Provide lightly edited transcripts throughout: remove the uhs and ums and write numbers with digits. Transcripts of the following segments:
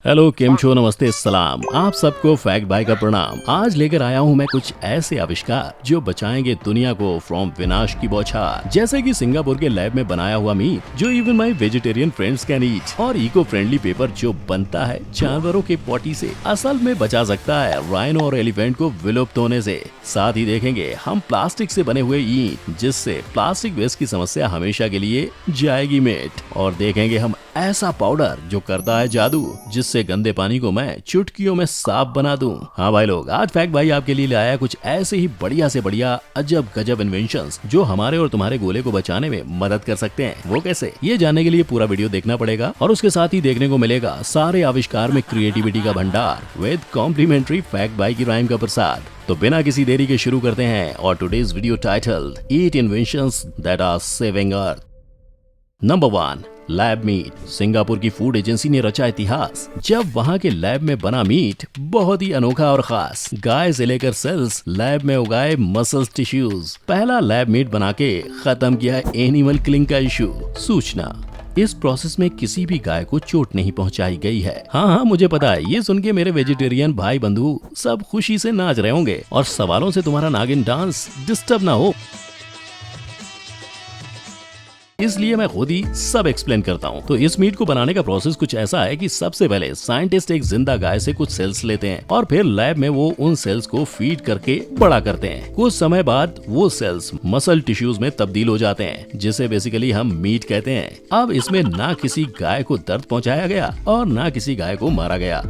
Hello, केम छो, नमस्ते, सलाम। आप सबको फैक्ट बाय का प्रणाम। आज लेकर आया हूँ मैं कुछ ऐसे आविष्कार जो बचाएंगे दुनिया को फ्रॉम विनाश की बौछार। जैसे कि सिंगापुर के लैब में बनाया हुआ मीट जो even my vegetarian friends can eat, और इको फ्रेंडली पेपर जो बनता है जानवरों के पॉटी से, असल में बचा सकता है राइनो और एलिफेंट को विलुप्त होने से। साथ ही देखेंगे हम प्लास्टिक से बने हुए ईंट जिससे प्लास्टिक वेस्ट की समस्या हमेशा के लिए जाएगी मिट। और देखेंगे हम ऐसा पाउडर जो करता है जादू, जिससे गंदे पानी को मैं चुटकियों में साफ बना दूं। हाँ भाई लोग, आज फैक्ट भाई आपके लिए लाया कुछ ऐसे ही बढ़िया से बढ़िया अजब गजब इन्वेंशंस जो हमारे और तुम्हारे गोले को बचाने में मदद कर सकते हैं। वो कैसे, ये जानने के लिए पूरा वीडियो देखना पड़ेगा। और उसके साथ ही देखने को मिलेगा सारे आविष्कार में क्रिएटिविटी का भंडार विद कॉम्प्लीमेंट्री फैक्ट भाई की राइम का प्रसाद। तो बिना किसी देरी के शुरू करते हैं। और today's video titled 8 inventions that are saving earth. Number 1, lab meat. Singapore की फूड एजेंसी ने रचा इतिहास जब वहाँ के लैब में बना मीट बहुत ही अनोखा और खास। गाय से लेकर सेल्स, लैब में उगाए मसल्स, टिश्यूज, पहला लैब मीट बना के खत्म किया एनिमल किलिंग का इशू। सूचना, इस प्रोसेस में किसी भी गाय को चोट नहीं पहुंचाई गई है। हाँ, मुझे पता है, ये सुन के मेरे वेजिटेरियन भाई बंधु सब खुशी से नाच रहे होंगे और सवालों से तुम्हारा नागिन डांस डिस्टर्ब ना हो, इसलिए मैं खुद ही सब एक्सप्लेन करता हूँ। तो इस मीट को बनाने का प्रोसेस कुछ ऐसा है कि सबसे पहले साइंटिस्ट एक जिंदा गाय से कुछ सेल्स लेते हैं और फिर लैब में वो उन सेल्स को फीड करके बड़ा करते हैं। कुछ समय बाद वो सेल्स मसल टिश्यूज में तब्दील हो जाते हैं, जिसे बेसिकली हम मीट कहते हैं। अब इसमें ना किसी गाय को दर्द पहुंचाया गया और ना किसी गाय को मारा गया।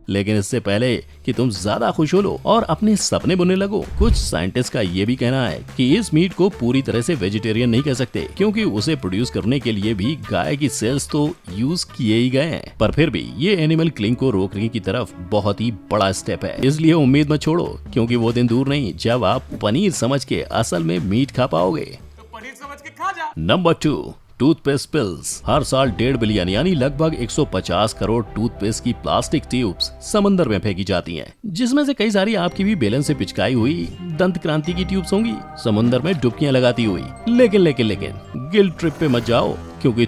लेकिन इससे पहले कि तुम ज्यादा खुश हो लो और अपने सपने बुनने लगो, कुछ साइंटिस्ट का ये भी कहना है कि इस मीट को पूरी तरह से वेजिटेरियन नहीं कह सकते, क्योंकि उसे प्रोड्यूस करने के लिए भी गाय की सेल्स तो यूज किए ही गए हैं। पर फिर भी ये एनिमल किलिंग को रोकने की तरफ बहुत ही बड़ा स्टेप है। इसलिए उम्मीद मत छोड़ो, क्योंकि वो दिन दूर नहीं जब आप पनीर समझ के असल में मीट खा पाओगे। तो पनीर समझ के खा जा। Number 2, toothpaste pills. हर साल 1.5 बिलियन यानी लगभग 150 करोड़ टूथपेस्ट की प्लास्टिक ट्यूब्स समंदर में फेंकी जाती हैं, जिसमें से कई सारी आपकी भी बेलन से पिचकाई हुई दंत क्रांति की ट्यूब्स होंगी समुद्र में डुबकियां लगाती हुई। लेकिन गिल्ट ट्रिप पे मत जाओ, क्योंकि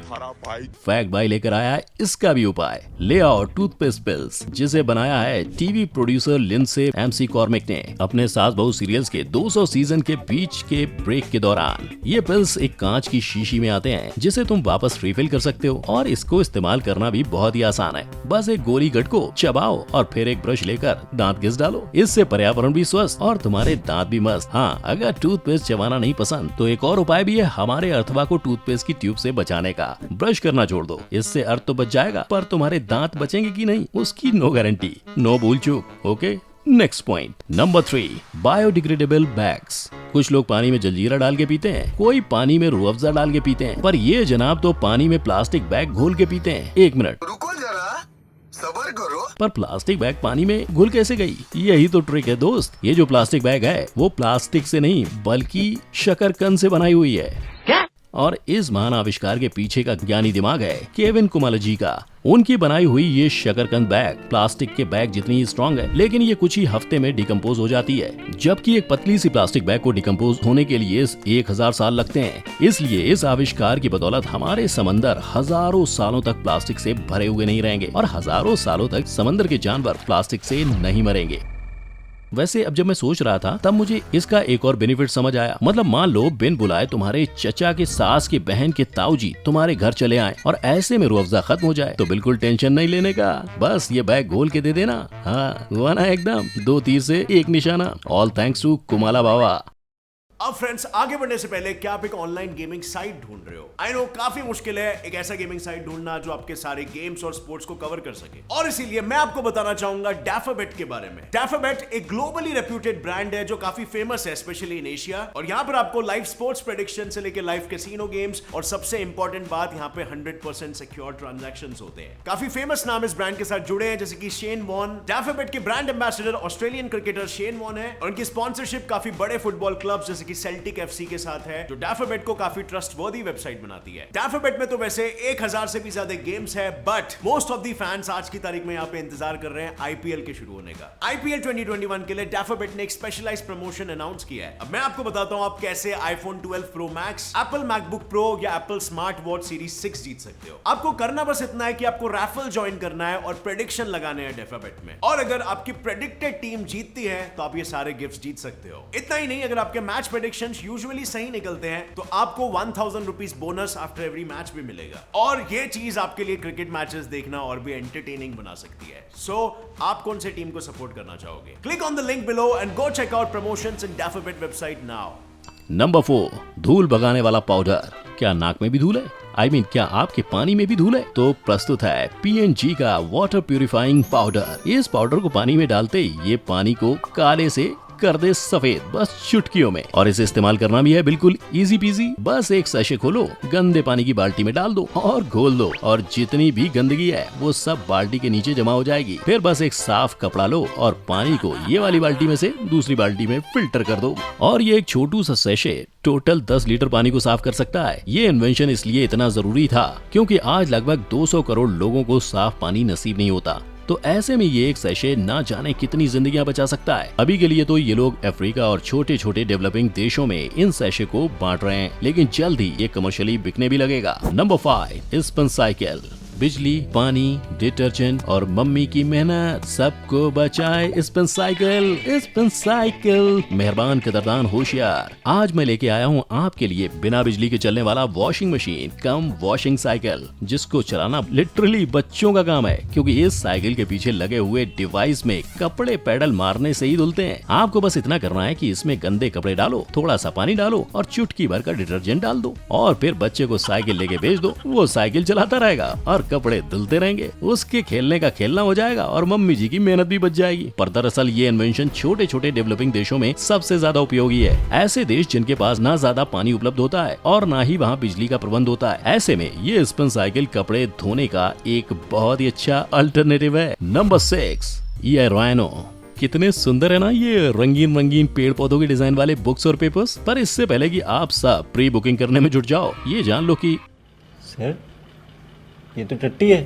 फैक्ट भाई लेकर आया है इसका भी उपाय। ले आओ टूथपेस्ट पिल्स, जिसे बनाया है टीवी प्रोड्यूसर लिंडसे एमसी कॉर्मिक ने अपने सास बहू सीरियल्स के 200 सीजन के बीच के ब्रेक के दौरान। ये पिल्स एक कांच की शीशी में आते हैं, जिसे तुम वापस रिफिल कर सकते हो, और इसको इस्तेमाल करना भी बहुत ही आसान है। बस एक गोली गट को चबाओ और फिर एक ब्रश लेकर दांत घिस डालो। इससे पर्यावरण भी स्वस्थ और तुम्हारे दांत भी मस्त। हाँ, अगर टूथपेस्ट चबाना नहीं पसंद तो एक और उपाय भी है हमारे अर्थवा को टूथपेस्ट की ट्यूब से बचाने का। ब्रश करना छोड़ दो, इससे अर्थ तो बच जाएगा, पर तुम्हारे दांत बचेंगे कि नहीं उसकी नो गारंटी, नो भूल चूक। Okay, next point. Number 3, biodegradable bags. कुछ लोग पानी में जलजीरा डाल के पीते हैं, कोई पानी में रूह अफ़ज़ा डाल के पीते हैं, पर ये जनाब तो पानी में प्लास्टिक बैग घोल के पीते हैं। एक मिनट रुको जरा, सब्र करो। पर प्लास्टिक बैग पानी में घुल कैसे गई? यही तो ट्रिक है दोस्त। ये जो प्लास्टिक बैग है वो प्लास्टिक से नहीं बल्कि शकरकंद से बनाई हुई है। क्या? और इस महान आविष्कार के पीछे का ज्ञानी दिमाग है केविन कुमालजी का। उनकी बनाई हुई ये शकरकंद बैग प्लास्टिक के बैग जितनी ही स्ट्रॉन्ग है, लेकिन ये कुछ ही हफ्ते में डिकम्पोज हो जाती है, जबकि एक पतली सी प्लास्टिक बैग को डिकम्पोज होने के लिए 1000 साल लगते हैं। इसलिए इस आविष्कार की बदौलत हमारे समंदर हजारों सालों तक प्लास्टिक से भरे हुए नहीं रहेंगे और हजारों सालों तक समंदर के जानवर प्लास्टिक से नहीं मरेंगे। वैसे अब जब मैं सोच रहा था तब मुझे इसका एक और बेनिफिट समझ आया। मतलब मान लो बिन बुलाए तुम्हारे चचा के सास के बहन के ताऊजी तुम्हारे घर चले आए और ऐसे में रूह अफ़ज़ा खत्म हो जाए, तो बिल्कुल टेंशन नहीं लेने का, बस ये बैग घोल के दे देना। हाँ, हुआ ना एकदम 2 तीर से 1 निशाना। ऑल थैंक्स टू कुमाला बाबा। अब फ्रेंड्स, आगे बढ़ने से पहले क्या आप एक ऑनलाइन गेमिंग साइट ढूंढ रहे हो? आई नो काफी मुश्किल है एक ऐसा गेमिंग साइट ढूंढना जो आपके सारे गेम्स और स्पोर्ट्स को कवर कर सके, और इसीलिए मैं आपको बताना चाहूंगा डैफाबेट के बारे में। डैफाबेट एक ग्लोबली रेप्यूटेड ब्रांड है जो काफी फेमस है, स्पेशली इन एशिया, और यहाँ पर आपको लाइव स्पोर्ट्स प्रेडिक्शन से लेकर लाइव कैसीनो गेम्स, और सबसे इंपॉर्टेंट बात, यहाँ पे 100% सिक्योर ट्रांजैक्शंस होते हैं। काफी फेमस नाम इस ब्रांड के साथ जुड़े हैं, जैसे कि शेन वॉन। डैफाबेट के brand ambassador Australian cricketer Shane Warne है, और उनकी स्पॉन्सरशिप काफी बड़े फुटबॉल क्लब्स जैसे कि की सेल्टिक एफसी के साथ है, जो डैफोबेट को काफी ट्रस्टवर्दी वेबसाइट बनाती है। डैफोबेट में तो वैसे 1000 से भी ज्यादा गेम्स है, but most of the fans आज की तारीख में यहाँ पे इंतजार कर रहे हैं आईपीएल के शुरू होने का। आईपीएल 2021 के लिए डैफोबेट ने एक स्पेशलाइज्ड प्रमोशन अनाउंस किया है। अब मैं आपको बताता हूँ आप कैसे iPhone 12 pro max, Apple MacBook pro या एप्पल स्मार्ट वॉच सीरीज 6 जीत सकते हो। आपको करना बस इतना है कि आपको रैफल ज्वाइन करना है और प्रेडिक्शन लगाने हैं डैफोबेट में, और अगर आपकी प्रेडिक्टेड टीम जीतती है तो आप ये सारे गिफ्ट्स जीत सकते हो। इतना ही नहीं, अगर आपके मैच प्रेडिक्शंस यूजुअली सही निकलते हैं तो आपको 1000 rupees bonus after every match भी मिलेगा, और ये चीज आपके लिए क्रिकेट मैचेस देखना और भी एंटरटेनिंग बना सकती है। सो आप कौन से टीम को सपोर्ट करना चाहोगे? Click on the link below and go check out promotions in Dafabet website now. Number 4, धूल भगाने वाला पाउडर। क्या नाक में भी धूल है? क्या आपके पानी में भी धूल है? तो प्रस्तुत है P&G का वाटर प्यूरिफाइंग पाउडर। इस पाउडर को पानी में डालते ही ये पानी को काले से कर दे सफेद, बस चुटकियों में। और इसे इस्तेमाल करना भी है बिल्कुल इजी पीजी। बस एक सैशे खोलो, गंदे पानी की बाल्टी में डाल दो और घोल दो, और जितनी भी गंदगी है वो सब बाल्टी के नीचे जमा हो जाएगी। फिर बस एक साफ कपड़ा लो और पानी को ये वाली बाल्टी में से दूसरी बाल्टी में फिल्टर कर दो, और ये एक छोटू सा सैशे टोटल 10 लीटर पानी को साफ कर सकता है। ये इन्वेंशन इसलिए इतना जरूरी था क्योंकि आज लगभग 200 करोड़ लोगों को साफ पानी नसीब नहीं होता। तो ऐसे में ये एक सैशे ना जाने कितनी जिंदगियां बचा सकता है। अभी के लिए तो ये लोग अफ्रीका और छोटे छोटे डेवलपिंग देशों में इन सैशे को बांट रहे हैं, लेकिन जल्द ही ये कमर्शियली बिकने भी लगेगा। Number 5, spin cycle. बिजली, पानी, डिटर्जेंट और मम्मी की मेहनत सबको बचाए स्पिन साइकिल। स्पिन साइकिल, मेहरबान, कदरदान, होशियार। आज मैं लेके आया हूँ आपके लिए बिना बिजली के चलने वाला वॉशिंग मशीन कम वॉशिंग साइकिल, जिसको चलाना लिटरली बच्चों का काम है, क्योंकि इस साइकिल के पीछे लगे हुए डिवाइस में कपड़े पैडल मारने से ही धुलते हैं। आपको बस इतना करना है कि इसमें गंदे कपड़े डालो, थोड़ा सा पानी डालो और चुटकी भर का डिटर्जेंट डाल दो, और फिर बच्चे को साइकिल लेके भेज दो। वो साइकिल चलाता रहेगा और कपड़े धुलते रहेंगे। उसके खेलने का खेलना हो जाएगा और मम्मी जी की मेहनत भी बच जाएगी। पर दरअसल ये इन्वेंशन छोटे छोटे डेवलपिंग देशों में सबसे ज्यादा उपयोगी है। ऐसे देश जिनके पास ना ज्यादा पानी उपलब्ध होता है और ना ही वहाँ बिजली का प्रबंध होता है। ऐसे में ये स्पिन साइकिल कपड़े धोने का एक बहुत ही अच्छा अल्टरनेटिव है। नंबर 6, ये राइनो। कितने सुंदर है ना ये रंगीन रंगीन पेड़ पौधों के डिजाइन वाले बुक्स और पेपर्स। पर इससे पहले कि आप सब प्री बुकिंग करने में जुट जाओ, ये जान लो कि सर ये तो टट्टी है।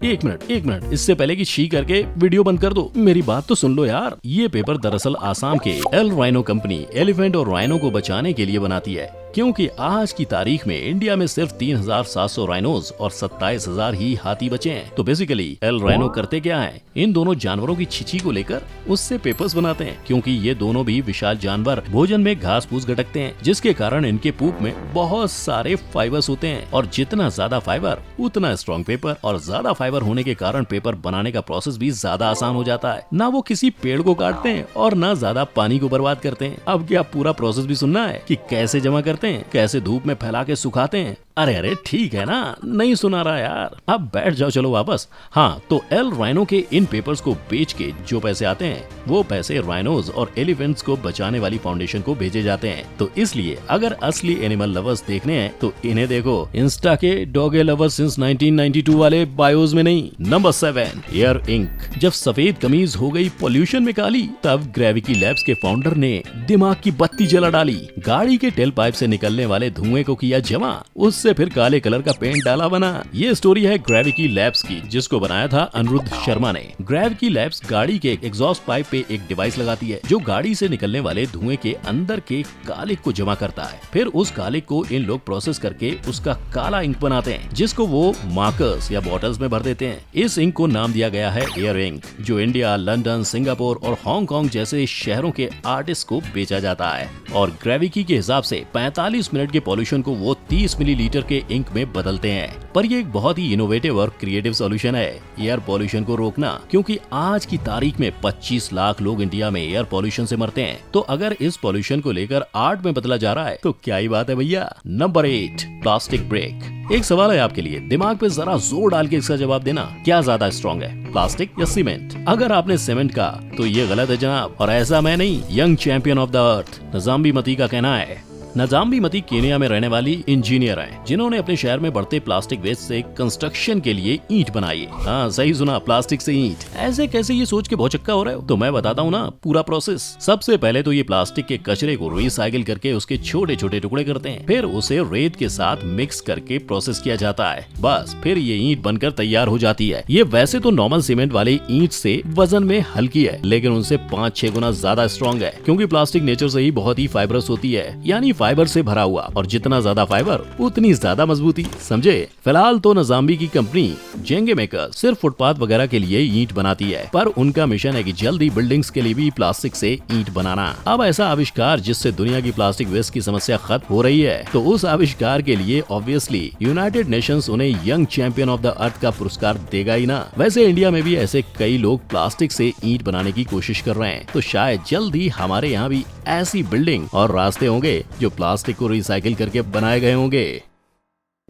एक मिनट, इससे पहले कि शी करके वीडियो बंद कर दो, मेरी बात तो सुन लो यार। ये पेपर दरअसल आसाम के एल राइनो कंपनी एलिफेंट और राइनो को बचाने के लिए बनाती है, क्योंकि आज की तारीख में इंडिया में सिर्फ 3700 राइनोज और 27000 ही हाथी बचे हैं। तो बेसिकली एल राइनो करते क्या है, इन दोनों जानवरों की छिछी को लेकर उससे पेपर्स बनाते हैं, क्योंकि ये दोनों भी विशाल जानवर भोजन में घास फूस गटकते हैं, जिसके कारण इनके पूप में बहुत सारे फाइबर्स होते हैं, और जितना ज्यादा फाइबर उतना स्ट्रॉन्ग पेपर, और ज्यादा फाइबर होने के कारण पेपर बनाने का प्रोसेस भी ज्यादा आसान हो जाता है। ना वो किसी पेड़ को काटते हैं और ना ज्यादा पानी को बर्बाद करते हैं। अब क्या पूरा प्रोसेस भी सुनना है कि कैसे जमा करते हैं, कैसे धूप में फैला के सुखाते हैं? अरे ठीक है ना, नहीं सुना रहा यार, अब बैठ जाओ, चलो वापस। हाँ, तो एल राइनो के इन पेपर्स को बेच के जो पैसे आते हैं वो पैसे राइनोज और एलिफेंट्स को बचाने वाली फाउंडेशन को भेजे जाते हैं। तो इसलिए अगर असली एनिमल लवर्स देखने हैं तो इन्हें देखो इंस्टा के डॉगे लवर्स सिंस 1992 वाले बायोज में नहीं। Number 7, air ink. जब सफेद कमीज हो गई पॉल्यूशन में काली, तब ग्रेविटी लैब्स के फाउंडर ने दिमाग की बत्ती जला डाली। गाड़ी के टेल पाइप से निकलने वाले धुएं को किया जमा, उससे फिर काले कलर का पेंट डाला बना। ये स्टोरी है ग्रेविटी लैब्स की, जिसको बनाया था अनिरुद्ध शर्मा ने। ग्रेविटी लैब्स गाड़ी के एग्जॉस्ट पाइप पे एक डिवाइस लगाती है, जो गाड़ी से निकलने वाले धुएं के अंदर के कालिक को जमा करता है। फिर उस कालिक को इन लोग प्रोसेस करके उसका काला इंक बनाते हैं, जिसको वो मार्कर्स या बॉटल्स में भर देते हैं। इस इंक को नाम दिया गया है एयर इंक, जो इंडिया, लंदन, सिंगापुर और हांगकांग जैसे शहरों के आर्टिस्ट को बेचा जाता है। और ग्रेविटी के हिसाब से 45 मिनट के पॉल्यूशन को वो 30 मिलीलीटर के इंक में बदलते हैं। पर ये एक बहुत ही इनोवेटिव और क्रिएटिव सॉल्यूशन है एयर पॉल्यूशन को रोकना, क्योंकि आज की तारीख में 25 लाख लोग इंडिया में एयर पॉल्यूशन से मरते हैं। तो अगर इस पॉल्यूशन को लेकर आर्ट में बदला जा रहा है तो क्या ही बात है भैया। Number 8, plastic brick. एक सवाल है आपके लिए, दिमाग पे जरा जोर डाल के इसका जवाब देना, क्या ज्यादा स्ट्रॉन्ग है, प्लास्टिक या सीमेंट? अगर आपने सीमेंट कहा तो ये गलत है जनाब, और ऐसा मैं नहीं, young champion of the earth Nizami मती का कहना है नजाम्बी मती केनिया में रहने वाली इंजीनियर है जिन्होंने अपने शहर में बढ़ते प्लास्टिक वेस्ट से कंस्ट्रक्शन के लिए ईंट बनाई है। हाँ सही सुना, प्लास्टिक से ईंट। ऐसे कैसे ये सोच के बहुत चक्का हो रहे हो? तो मैं बताता हूँ ना पूरा प्रोसेस। सबसे पहले तो ये प्लास्टिक के कचरे को रिसाइकिल करके उसके छोटे छोटे टुकड़े करते हैं, फिर उसे रेत के साथ मिक्स करके प्रोसेस किया जाता है। बस फिर ये ईंट बनकर तैयार हो जाती है। ये वैसे तो नॉर्मल सीमेंट वाली ईंट से वजन में हल्की है, लेकिन उनसे 5-6 गुना ज्यादा स्ट्रॉन्ग है, क्योंकि प्लास्टिक नेचर से ही बहुत ही फाइबरस होती है, यानी फाइबर से भरा हुआ, और जितना ज्यादा फाइबर उतनी ज्यादा मजबूती, समझे। फिलहाल तो नजाम्बी की कंपनी जेंगे मेकर सिर्फ फुटपाथ वगैरह के लिए ईंट बनाती है, पर उनका मिशन है कि जल्दी बिल्डिंग्स के लिए भी प्लास्टिक से ईंट बनाना। अब ऐसा आविष्कार जिससे दुनिया की प्लास्टिक वेस्ट की समस्या खत्म हो रही है, तो उस आविष्कार के लिए ऑब्वियसली यूनाइटेड नेशंस उन्हें young champion of the earth का पुरस्कार देगा ही ना। वैसे इंडिया में भी ऐसे कई लोग प्लास्टिक से ईंट बनाने की कोशिश कर रहे हैं, तो शायद जल्द ही हमारे यहाँ भी ऐसी बिल्डिंग और रास्ते होंगे जो प्लास्टिक को रिसाइकिल करके बनाए गए होंगे।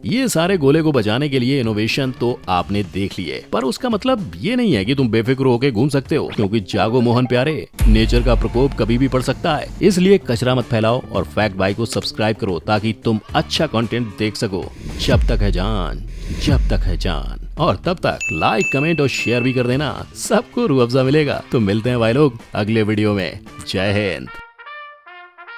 ये सारे गोले को बचाने के लिए इनोवेशन तो आपने देख लिए, पर उसका मतलब ये नहीं है कि तुम बेफिक्र होकर घूम सकते हो, क्योंकि जागो मोहन प्यारे, नेचर का प्रकोप कभी भी पड़ सकता है। इसलिए कचरा मत फैलाओ और फैक्ट बाय को सब्सक्राइब करो ताकि तुम अच्छा कंटेंट देख सको। जब तक है जान, जब तक है जान, और तब तक लाइक, कमेंट और शेयर भी कर देना, सबको रूह अफ़ज़ा मिलेगा। तो मिलते हैं भाई लोग अगले वीडियो में। जय हिंद।